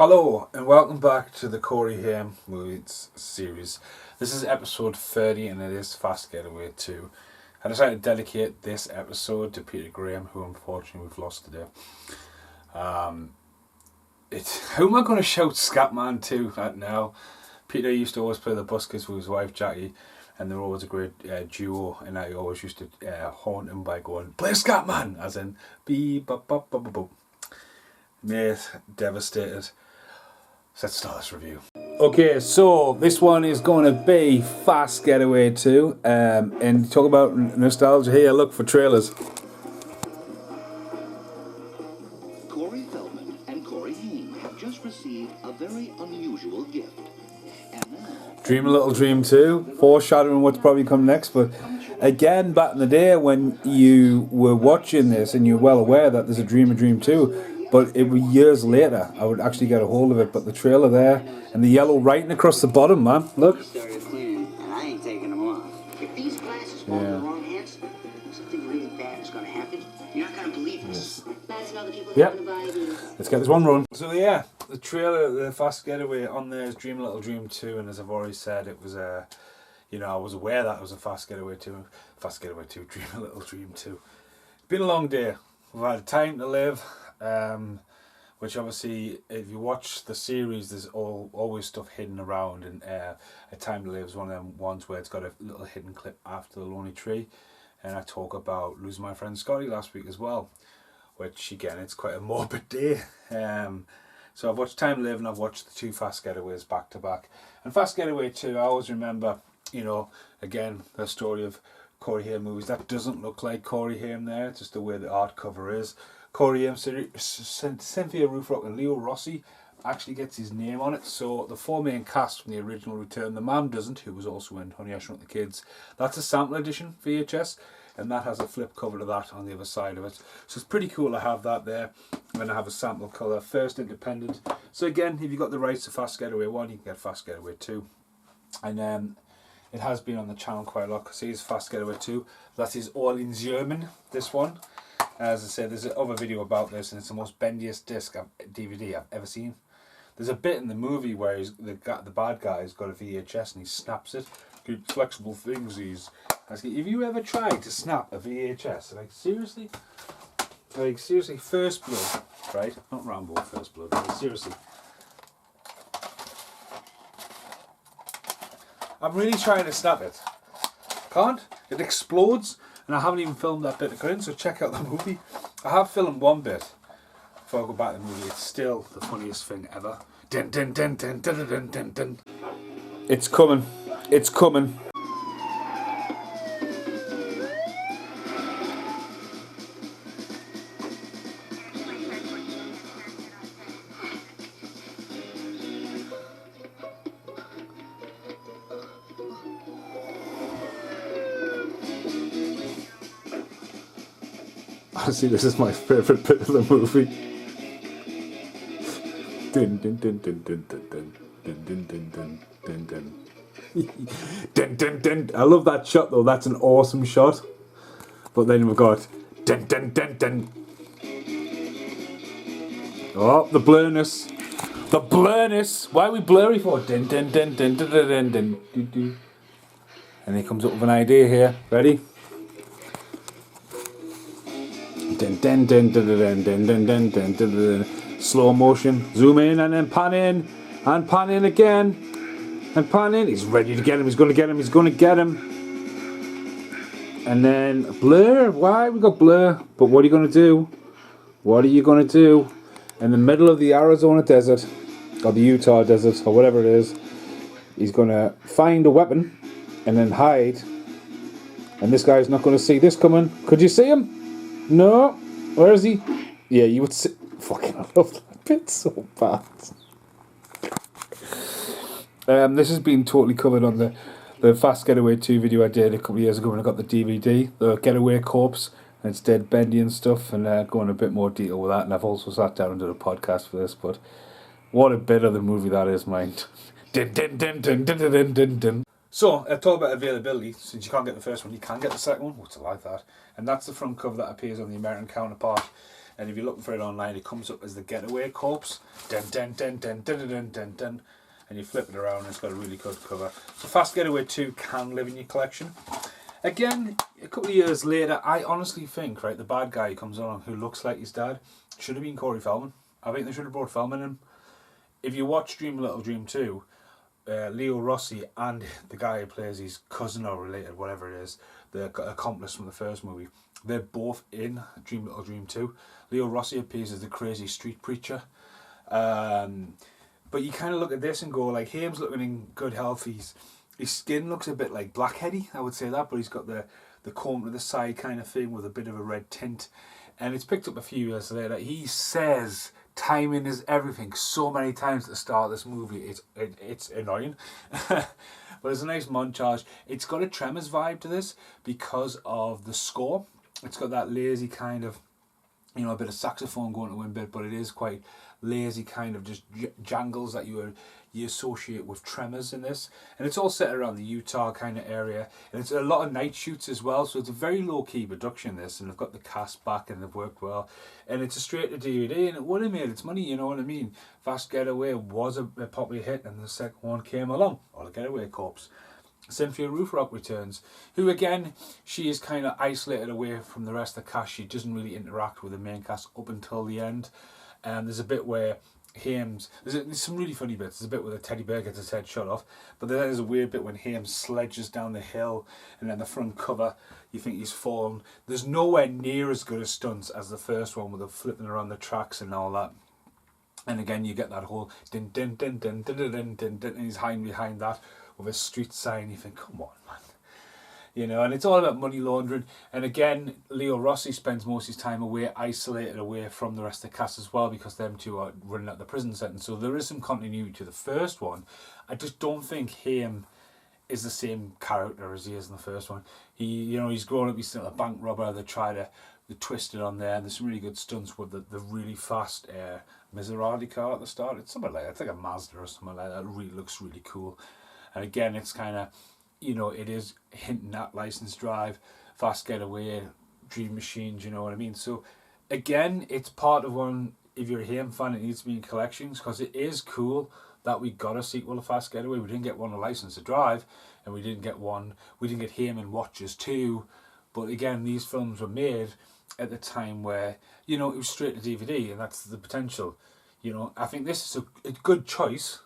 Hello and welcome back to the Corey Haim movies series. This is episode 30 and it is Fast Getaway 2. I decided to dedicate this episode to Peter Graham, who unfortunately we've lost today. Who am I going to shout Scatman to at now? Peter used to always play the buskers with his wife Jackie, and they were always a great duo, and I always used to haunt him by going, "Play Scatman!" as in, beep, bop, bop, bop, bop, bop. Mate, devastated. So let's start this review. Okay, so this one is going to be Fast Getaway 2, and talk about nostalgia here, look for trailers. Corey Feldman and Corey Haim have just received a very unusual gift. And now, Dream a Little Dream 2, foreshadowing what's probably come next, but again, back in the day when you were watching this and you're well aware that there's a Dream 2, but it was years later I would actually get a hold of it. But the trailer there and the yellow writing across the bottom, man, look. Started cleaning, and I ain't taking them off. If these glasses fall in the wrong hands, something really bad is going to happen. You're not going to believe this. Yep. Let's get this one run. So yeah, the trailer, the Fast Getaway on there is Dream a Little Dream 2, and as I've already said, it was I was aware that it was a Fast Getaway 2, Dream a Little Dream 2. It's been a long day. We've had time to live. Which obviously, if you watch the series, there's always stuff hidden around, and A Time to Live is one of them ones where it's got a little hidden clip after The Lonely Tree, and I talk about losing my friend Scotty last week as well, which again, it's quite a morbid day. So I've watched Time to Live and I've watched the two Fast Getaways back to back, and Fast Getaway 2, I always remember, again, the story of Corey Haim movies that doesn't look like Corey Haim there, just the way the art cover is. Corey Haim, Cynthia Rothrock and Leo Rossi actually gets his name on it. So the four main cast from the original return. The mum doesn't, who was also in Honey, I Shrunk the Kids. That's a sample edition VHS, and that has a flip cover to that on the other side of it. So it's pretty cool to have that there. And then I have a sample colour, first independent. So again, if you've got the rights to Fast Getaway 1, you can get Fast Getaway 2. And it has been on the channel quite a lot, because here's Fast Getaway 2. That is all in German, this one. As I said, there's another video about this, and it's the most bendiest DVD I've ever seen. There's a bit in the movie where the bad guy's got a VHS and he snaps it. Good flexible things. Have you ever tried to snap a VHS? Like seriously, First Blood, right? Not Rambo, First Blood. But seriously, I'm really trying to snap it. Can't. It explodes. And I haven't even filmed that bit of cutting, so check out the movie. I have filmed one bit before I go back to the movie. It's still the funniest thing ever. Dun, dun, dun, dun, dun, dun, dun, dun. It's coming. It's coming. Honestly, this is my favourite bit of the movie. Dun dun dun dun dun dun dun dun dun dun dun dun dun dun dun. I love that shot though. That's an awesome shot. But then we've got dun dun dun dun. Oh, the blurriness. The blurriness. Why are we blurry for? Dun dun dun dun dun dun dun dun dun. And he comes up with an idea here. Ready? Dun, dun, dun, dun, dun, dun, dun, dun, dun, dun, dun. Slow motion, zoom in and then pan in, and pan in again, and pan in. He's ready to get him. He's going to get him. He's going to get him. And then blur. Why we got blur? But what are you going to do? What are you going to do? In the middle of the Arizona desert, or the Utah desert, or whatever it is, he's going to find a weapon and then hide. And this guy's not going to see this coming. Could you see him? No. Where is he? Yeah, you would see. Fucking, I love that bit so bad. This has been totally covered on the Fast Getaway 2 video I did a couple of years ago when I got the DVD, the Getaway Corpse, and it's dead bendy and stuff, and go in a bit more detail with that. And I've also sat down and did a podcast for this, but what a bit of the movie that is, mind. Dun, dun, dun, dun, dun, dun, dun, dun. So, talk about availability. Since you can't get the first one, you can get the second one. What's it like that? And that's the front cover that appears on the American counterpart. And if you're looking for it online, it comes up as the Getaway corpse. Dun dun dun dun dun dun dun dun dun. And you flip it around and it's got a really good cover. So Fast Getaway 2 can live in your collection. Again, a couple of years later, I honestly think, right, the bad guy who comes along who looks like his dad should have been Corey Feldman. I think they should have brought Feldman in. If you watch Dream a Little Dream 2, Leo Rossi and the guy who plays his cousin or related, whatever it is, the accomplice from the first movie, they're both in Dream Little Dream 2. Leo Rossi appears as the crazy street preacher. But you kind of look at this and go, like, Haim's looking in good health. His skin looks a bit like blackheady, I would say that, but he's got the comb to the side kind of thing with a bit of a red tint. And it's picked up a few years later. He says timing is everything so many times at the start of this movie. It's annoying. But there's a nice montage. It's got a Tremors vibe to this because of the score. It's got that lazy kind of, you know, a bit of saxophone going to one bit, but it is quite lazy kind of just jangles that you associate with Tremors in this. And it's all set around the Utah kind of area, and it's a lot of night shoots as well, so it's a very low-key production, this, and they've got the cast back and they've worked well, and it's a straight to DVD, and it would have made its money, you know what I mean. Fast Getaway was a popular hit, and the second one came along, or the Getaway Corpse. Cynthia Rothrock returns, who again, she is kind of isolated away from the rest of the cast. She doesn't really interact with the main cast up until the end. And there's a bit where Haim's, there's some really funny bits. There's a bit where the teddy bear gets his head shot off, but then there's a weird bit when Haim sledges down the hill, and then the front cover, you think he's fallen. There's nowhere near as good a stunts as the first one with the flipping around the tracks and all that. And again, you get that whole din din din din din din din din, din, and he's hiding behind that with a street sign. You think, come on, man. You know, and it's all about money laundering. And again, Leo Rossi spends most of his time away, isolated away from the rest of the cast as well, because them two are running out the prison sentence. So there is some continuity to the first one. I just don't think Haim is the same character as he is in the first one. He's grown up, he's still a bank robber. They try to twist it on there, and there's some really good stunts with the really fast Maserati car at the start. It's something like that. It's like a Mazda or something like that. It really looks really cool. And again, it's kind of, you know, it is hinting at License Drive, Fast Getaway, Dream Machines, you know what I mean? So, again, it's part of one, if you're a Haim fan, it needs to be in collections, because it is cool that we got a sequel to Fast Getaway. We didn't get one of License to Drive, and we didn't get Haim in Watchers 2, but again, these films were made at the time where, you know, it was straight to DVD, and that's the potential. You know, I think this is a good choice.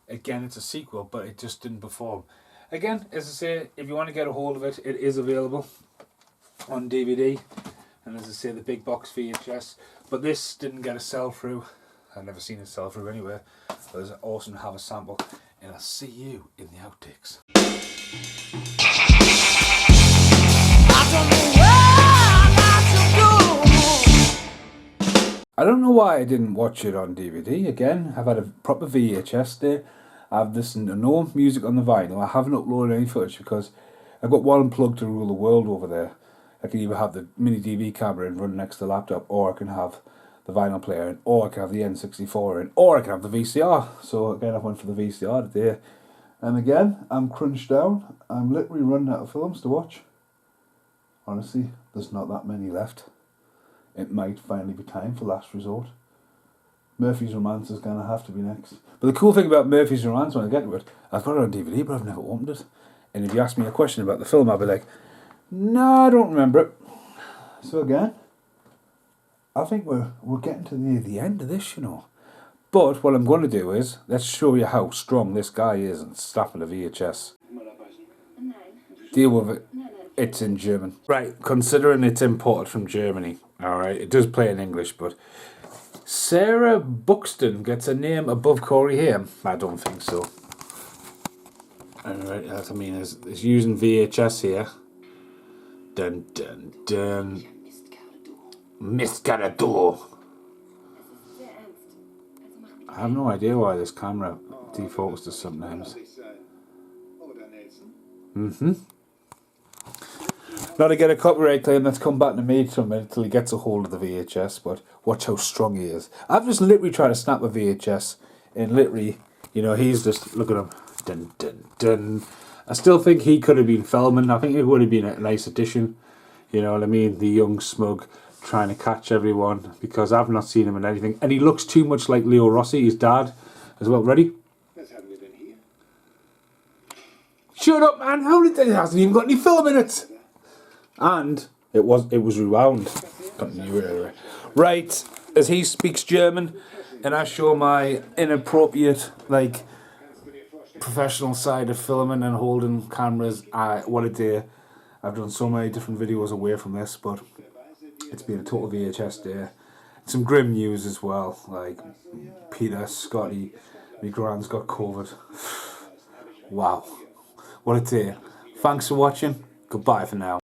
Again, it's a sequel, but it just didn't perform. Again, as I say, if you want to get a hold of it, it is available on DVD. And as I say, the big box VHS. But this didn't get a sell-through. I've never seen it sell-through anywhere. But it's awesome to have a sample. And I'll see you in the outtakes. I don't know why I didn't watch it on DVD. Again, I've had a proper VHS there. I've listened to no music on the vinyl. I haven't uploaded any footage because I've got one plug to rule the world over there. I can either have the mini DV camera and run next to the laptop, or I can have the vinyl player in, or I can have the N64 in, or I can have the VCR. So again, I went for the VCR today. And again, I'm crunched down. I'm literally running out of films to watch. Honestly, there's not that many left. It might finally be time for Last Resort. Murphy's Romance is going to have to be next. But the cool thing about Murphy's Romance, when I get to it, I've got it on DVD, but I've never opened it. And if you ask me a question about the film, I'll be like, no, I don't remember it. So again, I think we're getting to near the end of this, you know. But what I'm going to do is, let's show you how strong this guy is and snapping a VHS. Deal with it. It's in German. Right, considering it's imported from Germany, alright, it does play in English, but Sarah Buxton gets a name above Corey Haim? I don't think so. Alright, I mean, it's using VHS here. Dun dun dun. Miscarador. I have no idea why this camera defocuses sometimes. Not to get a copyright claim that's come back to me until he gets a hold of the VHS, but watch how strong he is. I've just literally tried to snap a VHS, and literally, you know, he's just, look at him, dun dun dun. I still think he could have been Feldman. I think it would have been a nice addition, you know what I mean, the young smug trying to catch everyone because I've not seen him in anything. And he looks too much like Leo Rossi, his dad, as well. Ready? Shut up, man! It hasn't even got any film in it. And it was rewound. Continue it anyway. Right, as he speaks German, and I show my inappropriate, like, professional side of filming and holding cameras. What a day! I've done so many different videos away from this, but it's been a total VHS day. Some grim news as well, like Peter, Scotty, my gran's got COVID. Wow, what a day! Thanks for watching. Goodbye for now.